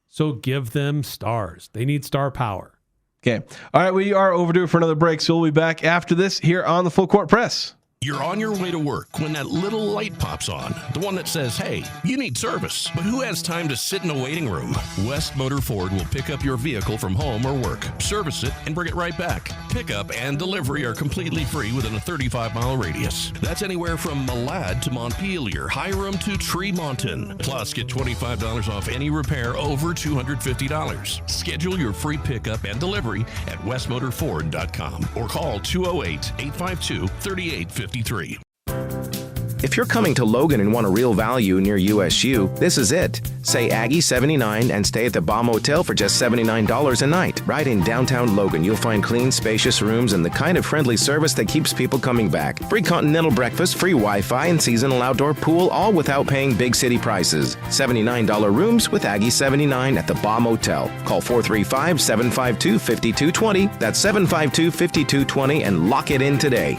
So give them stars. They need star power. Okay. All right. We are overdue for another break, so we'll be back after this here on the Full Court Press. You're on your way to work when that little light pops on. The one that says, hey, you need service. But who has time to sit in a waiting room? West Motor Ford will pick up your vehicle from home or work, service it, and bring it right back. Pickup and delivery are completely free within a 35-mile radius. That's anywhere from Malad to Montpelier, Hiram to Tremonton. Plus, get $25 off any repair over $250. Schedule your free pickup and delivery at westmotorford.com or call 208-852-3850. If you're coming to Logan and want a real value near USU, this is it. Say Aggie 79 and stay at the Baum Hotel for just $79 a night. Right in downtown Logan, you'll find clean, spacious rooms and the kind of friendly service that keeps people coming back. Free continental breakfast, free Wi-Fi, and seasonal outdoor pool, all without paying big city prices. $79 rooms with Aggie 79 at the Baum Hotel. Call 435-752-5220. That's 752-5220 and lock it in today.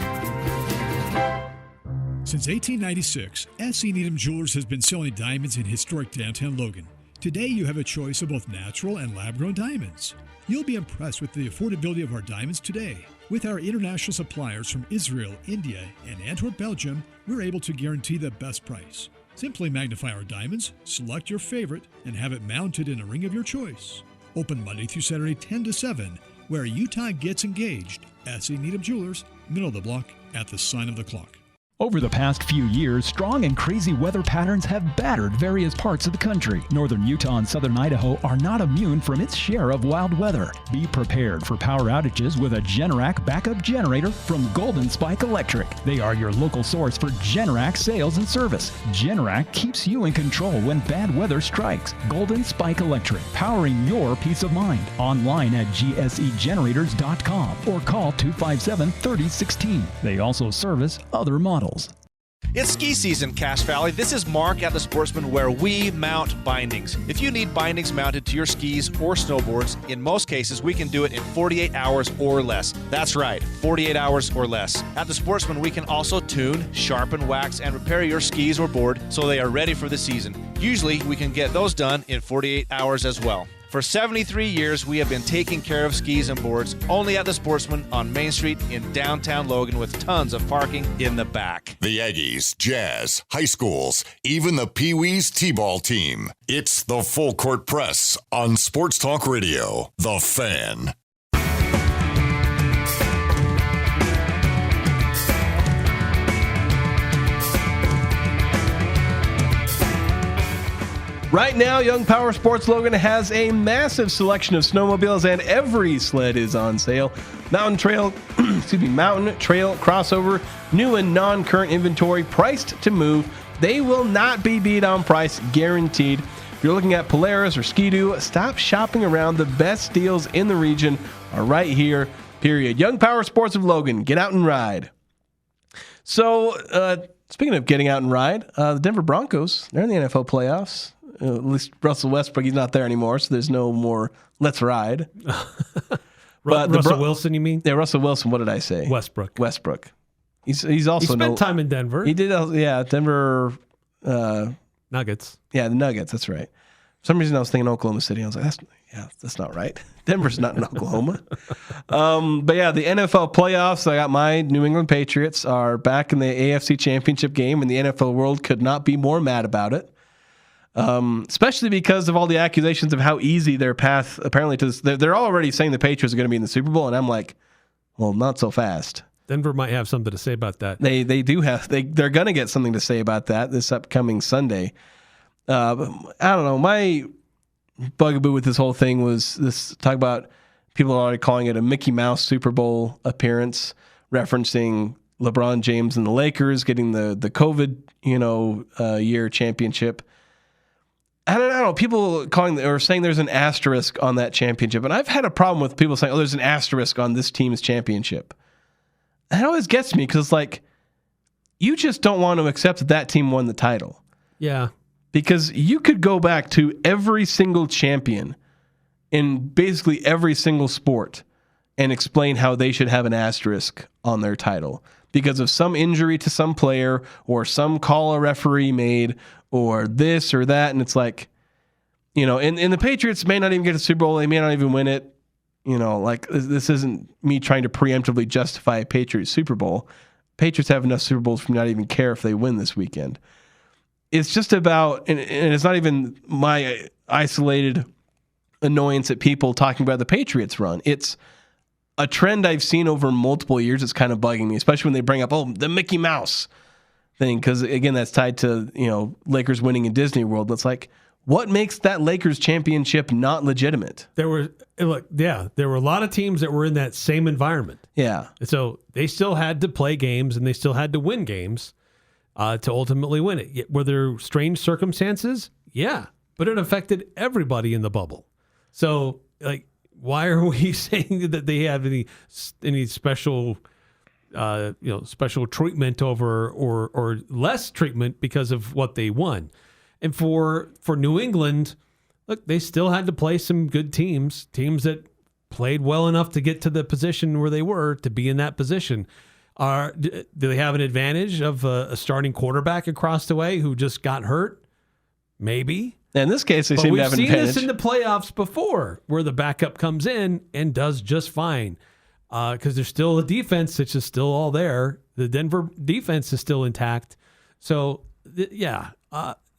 Since 1896, S.E. Needham Jewelers has been selling diamonds in historic downtown Logan. Today, you have a choice of both natural and lab-grown diamonds. You'll be impressed with the affordability of our diamonds today. With our international suppliers from Israel, India, and Antwerp, Belgium, we're able to guarantee the best price. Simply magnify our diamonds, select your favorite, and have it mounted in a ring of your choice. Open Monday through Saturday, 10 to 7, where Utah gets engaged. S.E. Needham Jewelers, middle of the block, at the sign of the clock. Over the past few years, strong and crazy weather patterns have battered various parts of the country. Northern Utah and southern Idaho are not immune from its share of wild weather. Be prepared for power outages with a Generac backup generator from Golden Spike Electric. They are your local source for Generac sales and service. Generac keeps you in control when bad weather strikes. Golden Spike Electric, powering your peace of mind. Online at gsegenerators.com or call 257-3016. They also service other models. It's ski season, Cache Valley. This is Mark at the Sportsman, where we mount bindings. If you need bindings mounted to your skis or snowboards, in most cases we can do it in 48 hours or less. That's right, 48 hours or less. At the Sportsman, we can also tune, sharpen, wax, and repair your skis or board so they are ready for the season. Usually we can get those done in 48 hours as well. For 73 years, we have been taking care of skis and boards only at the Sportsman on Main Street in downtown Logan with tons of parking in the back. The Aggies, Jazz, high schools, even the Pee Wees T-ball team. It's the Full Court Press on Sports Talk Radio, The Fan. Right now, Young Power Sports Logan has a massive selection of snowmobiles, and every sled is on sale. Mountain Trail crossover, new and non-current inventory, priced to move. They will not be beat on price, guaranteed. If you're looking at Polaris or Ski-Doo, stop shopping around. The best deals in the region are right here, period. Young Power Sports of Logan, get out and ride. So, speaking of getting out and ride, the Denver Broncos, they're in the NFL playoffs. At least Russell Westbrook, he's not there anymore, so there's no more let's ride. But Russell Wilson, you mean? Yeah, Russell Wilson. What did I say? Westbrook. He's also spent time in Denver. He did, yeah, Denver. Nuggets. Yeah, the Nuggets, that's right. For some reason I was thinking Oklahoma City. I was like, that's not right. Denver's not in Oklahoma. But yeah, the NFL playoffs, I got my New England Patriots are back in the AFC Championship game, and the NFL world could not be more mad about it. Especially because of all the accusations of how easy their path apparently to this. They're already saying the Patriots are going to be in the Super Bowl, and I'm like, well, not so fast. Denver might have something to say about that. They do have they're going to get something to say about that this upcoming Sunday. I don't know. My bugaboo with this whole thing was this talk about people already calling it a Mickey Mouse Super Bowl appearance, referencing LeBron James and the Lakers getting the COVID year championship. I don't know. People calling or saying there's an asterisk on that championship, and I've had a problem with people saying, "Oh, there's an asterisk on this team's championship." That always gets me because, like, you just don't want to accept that team won the title. Yeah, because you could go back to every single champion in basically every single sport and explain how they should have an asterisk on their title because of some injury to some player or some call a referee made or this or that. And it's like, and the Patriots may not even get a Super Bowl. They may not even win it. Like this isn't me trying to preemptively justify a Patriots Super Bowl. Patriots have enough Super Bowls for me not even care if they win this weekend. It's just about, and it's not even my isolated annoyance at people talking about the Patriots run. It's a trend I've seen over multiple years. It's kind of bugging me, especially when they bring up, the Mickey Mouse thing. Because again, that's tied to, Lakers winning in Disney World. It's like, what makes that Lakers championship not legitimate? There were a lot of teams that were in that same environment. Yeah. So they still had to play games and they still had to win games. to ultimately win it. Were there strange circumstances? Yeah, but it affected everybody in the bubble. So, like, why are we saying that they have any special, special treatment over or less treatment because of what they won? And for New England, look, they still had to play some good teams that played well enough to get to the position where they were to be in that position. Do they have an advantage of a starting quarterback across the way who just got hurt? Maybe. In this case, they seem to have an advantage. We've seen this in the playoffs before where the backup comes in and does just fine because there's still a defense that's just still all there. The Denver defense is still intact. So,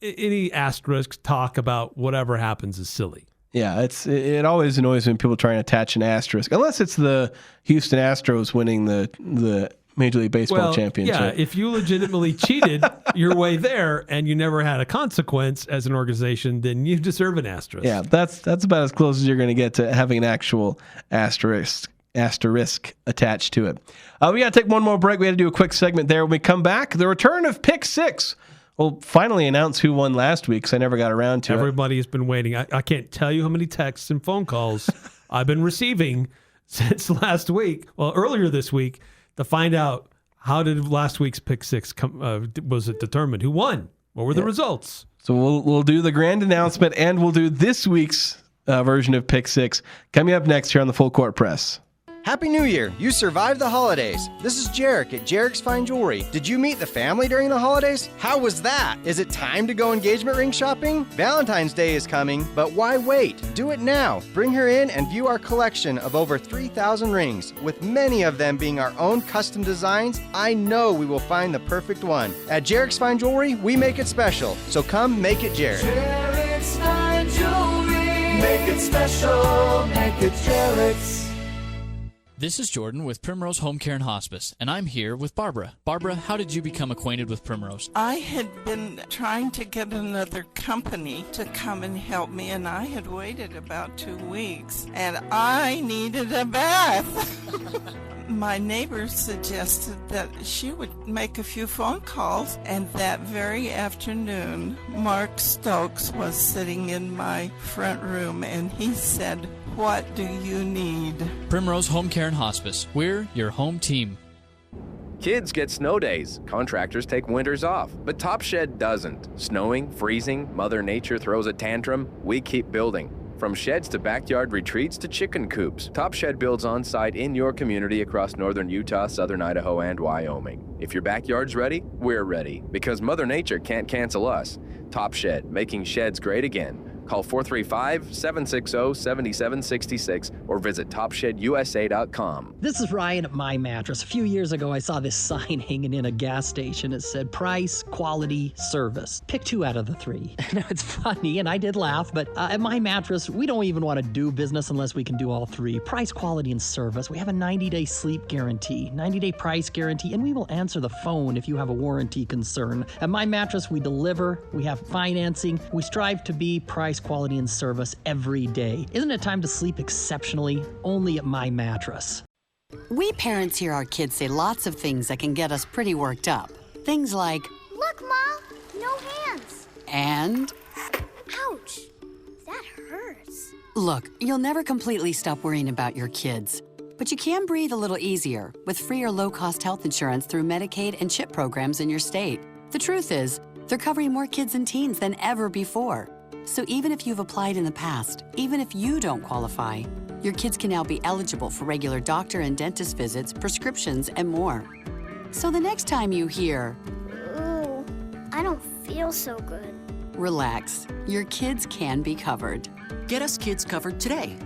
any asterisk talk about whatever happens is silly. Yeah, it always annoys me when people try and attach an asterisk, unless it's the Houston Astros winning the Major League Baseball championship. Yeah, if you legitimately cheated your way there and you never had a consequence as an organization, then you deserve an asterisk. Yeah, that's about as close as you're going to get to having an actual asterisk attached to it. We got to take one more break. We had to do a quick segment there. When we come back, the return of Pick 6. We'll finally announce who won last week because I never got around to Everybody has been waiting. I can't tell you how many texts and phone calls I've been receiving since last week, earlier this week, to find out how did last week's Pick 6 was it determined? Who won? What were the results? So we'll do the grand announcement and we'll do this week's version of Pick 6 coming up next here on the Full Court Press. Happy New Year! You survived the holidays. This is Jarek at Jarek's Fine Jewelry. Did you meet the family during the holidays? How was that? Is it time to go engagement ring shopping? Valentine's Day is coming, but why wait? Do it now. Bring her in and view our collection of over 3,000 rings. With many of them being our own custom designs, I know we will find the perfect one. At Jarek's Fine Jewelry, we make it special. So come make it Jarek. Jarek's Fine Jewelry. Make it special. Make it Jarek's. This is Jordan with Primrose Home Care and Hospice, and I'm here with Barbara. Barbara, how did you become acquainted with Primrose? I had been trying to get another company to come and help me, and I had waited about 2 weeks, and I needed a bath. My neighbor suggested that she would make a few phone calls, and that very afternoon, Mark Stokes was sitting in my front room, and he said, "What do you need?" Primrose Home Care and Hospice. We're your home team. Kids get snow days. Contractors take winters off. But Top Shed doesn't. Snowing, freezing, Mother Nature throws a tantrum, we keep building. From sheds to backyard retreats to chicken coops, Top Shed builds on-site in your community across northern Utah, southern Idaho, and Wyoming. If your backyard's ready, we're ready. Because Mother Nature can't cancel us. Top Shed, making sheds great again. Call 435-760-7766 or visit TopShedUSA.com. This is Ryan at My Mattress. A few years ago, I saw this sign hanging in a gas station. It said price, quality, service. Pick 2 out of the 3. Now, it's funny, and I did laugh, but at My Mattress, we don't even want to do business unless we can do all 3. Price, quality, and service. We have a 90-day sleep guarantee, 90-day price guarantee, and we will answer the phone if you have a warranty concern. At My Mattress, we deliver, we have financing, we strive to be price, quality, and service every day. Isn't it time to sleep exceptionally? Only at My Mattress. We parents hear our kids say lots of things that can get us pretty worked up. Things like, "Look, Ma, no hands." And, "Ouch, that hurts." look, you'll never completely stop worrying about your kids. But you can breathe a little easier with free or low-cost health insurance through Medicaid and CHIP programs in your state. The truth is, they're covering more kids and teens than ever before. So even if you've applied in the past, even if you don't qualify, your kids can now be eligible for regular doctor and dentist visits, prescriptions, and more. So the next time you hear, "Ooh, I don't feel so good," relax. Your kids can be covered. Get us kids covered today.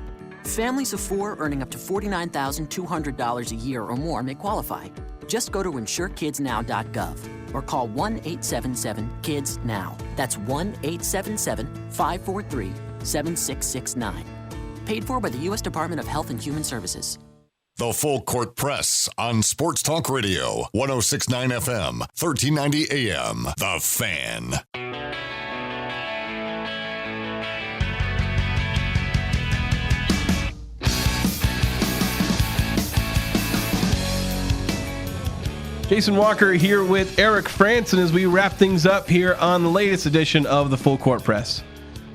Families of 4 earning up to $49,200 a year or more may qualify. Just go to insurekidsnow.gov or call 1-877-KIDS-NOW. That's 1-877-543-7669. Paid for by the U.S. Department of Health and Human Services. The Full Court Press on Sports Talk Radio, 106.9 FM, 1390 AM. The Fan. Jason Walker here with Eric Frandsen as we wrap things up here on the latest edition of the Full Court Press.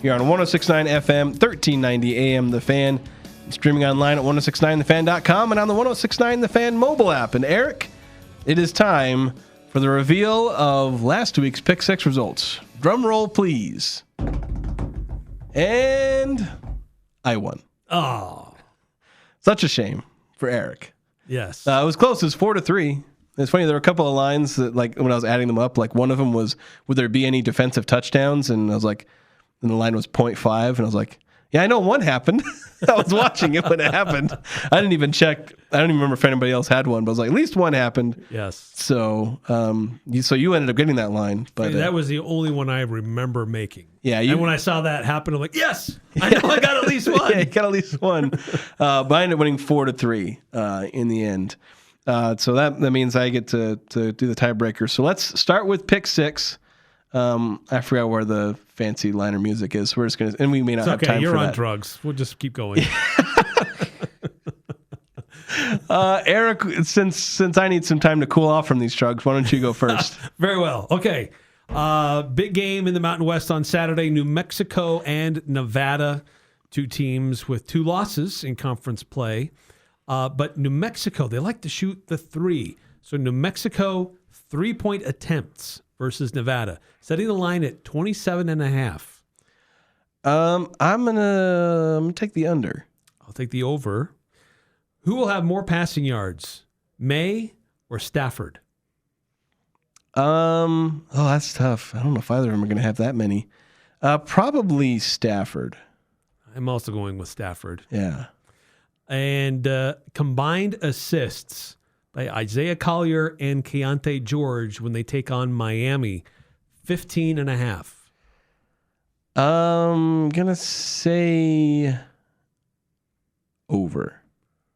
You're on 106.9 FM, 1390 AM The Fan, and streaming online at 1069thefan.com and on the 1069 The Fan mobile app. And Eric, it is time for the reveal of last week's Pick 6 results. Drum roll, please. And I won. Oh. Such a shame for Eric. Yes. It was close. It was 4-3. It's funny, there were a couple of lines that, like, when I was adding them up, like, one of them was, would there be any defensive touchdowns? And I was like, and the line was 0.5. And I was like, yeah, I know one happened. I was watching it when it happened. I didn't even check. I don't even remember if anybody else had one, but I was like, at least one happened. Yes. So, you ended up getting that line. But that was the only one I remember making. Yeah. And when I saw that happen, I'm like, yes, I know I got at least one. Yeah, you got at least one. But I ended up winning 4-3 in the end. So that means I get to do the tiebreaker. So let's start with pick 6. I forgot where the fancy liner music is. We're just gonna, and we may not have time you're for on that. drugs. We'll just keep going. Eric, since I need some time to cool off from these drugs, why don't you go first? Very well. Okay. Big game in the Mountain West on Saturday. New Mexico and Nevada, 2 teams with 2 losses in conference play. But New Mexico, they like to shoot the 3. So New Mexico, 3-point attempts versus Nevada, setting the line at 27.5. I'm gonna take the under. I'll take the over. Who will have more passing yards, May or Stafford? That's tough. I don't know if either of them are gonna have that many. Probably Stafford. I'm also going with Stafford. Yeah. And combined assists by Isaiah Collier and Keontae George when they take on Miami, 15.5. I'm going to say over.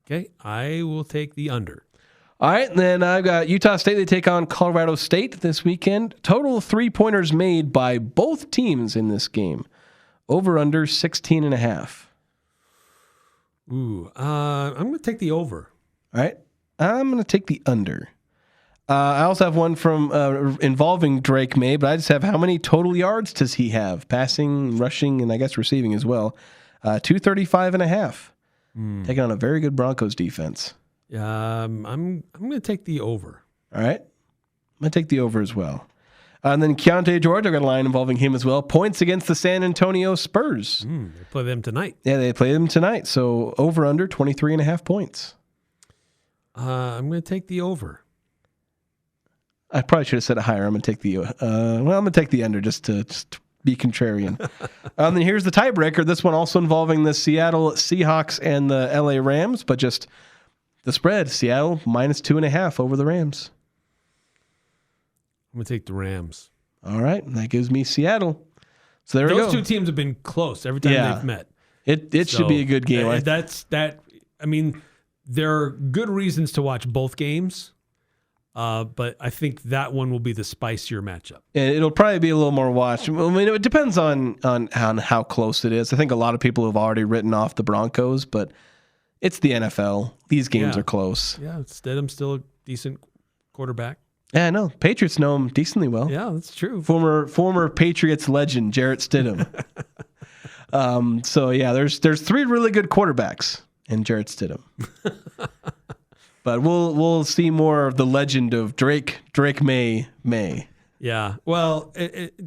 Okay, I will take the under. All right, then I've got Utah State. They take on Colorado State this weekend. Total 3-pointers made by both teams in this game. Over under 16.5. Ooh, I'm going to take the over. All right. I'm going to take the under. I also have one from involving Drake May, but I just have how many total yards does he have? Passing, rushing, and I guess receiving as well. 235.5. Taking on a very good Broncos defense. I'm going to take the over. All right. I'm going to take the over as well. And then Keontae George, I've got a line involving him as well. Points against the San Antonio Spurs. They play them tonight. Yeah, they play them tonight. So over under 23.5 points. I'm going to take the over. I probably should have said it higher. I'm going to take the I'm going to take the under just to be contrarian. Then here's the tiebreaker. This one also involving the Seattle Seahawks and the LA Rams, but just the spread. Seattle -2.5 over the Rams. I'm going to take the Rams. All right. That gives me Seattle. So there we go. Those 2 teams have been close every time they've met. It should be a good game. I mean, there are good reasons to watch both games, but I think that one will be the spicier matchup. It'll probably be a little more watched. I mean, it depends on how close it is. I think a lot of people have already written off the Broncos, but it's the NFL. These games are close. Yeah, Stidham's still a decent quarterback. Yeah, I know. Patriots know him decently well. Yeah, that's true. Former Patriots legend, Jarrett Stidham. So yeah, there's 3 really good quarterbacks in Jarrett Stidham. But we'll see more of the legend of Drake May. Yeah. Well,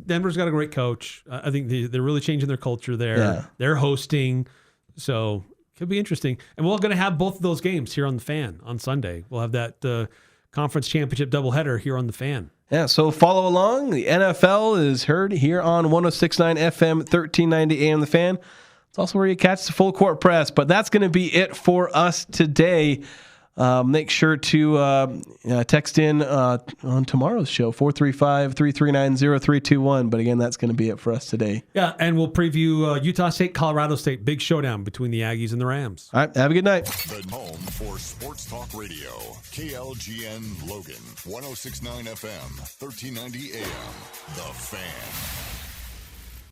Denver's got a great coach. I think they're really changing their culture there. Yeah. They're hosting, so could be interesting. And we're going to have both of those games here on the Fan on Sunday. We'll have that conference championship doubleheader here on the Fan. Yeah, so follow along. The NFL is heard here on 106.9 FM, 1390 AM The Fan. It's also where you catch the Full Court Press. But that's going to be it for us today. Make sure to text in on tomorrow's show, 435-339-0321. But again, that's going to be it for us today. Yeah, and we'll preview Utah State, Colorado State. Big showdown between the Aggies and the Rams. All right, have a good night. The home for Sports Talk Radio, KLGN Logan, 106.9 FM, 1390 AM, The Fan.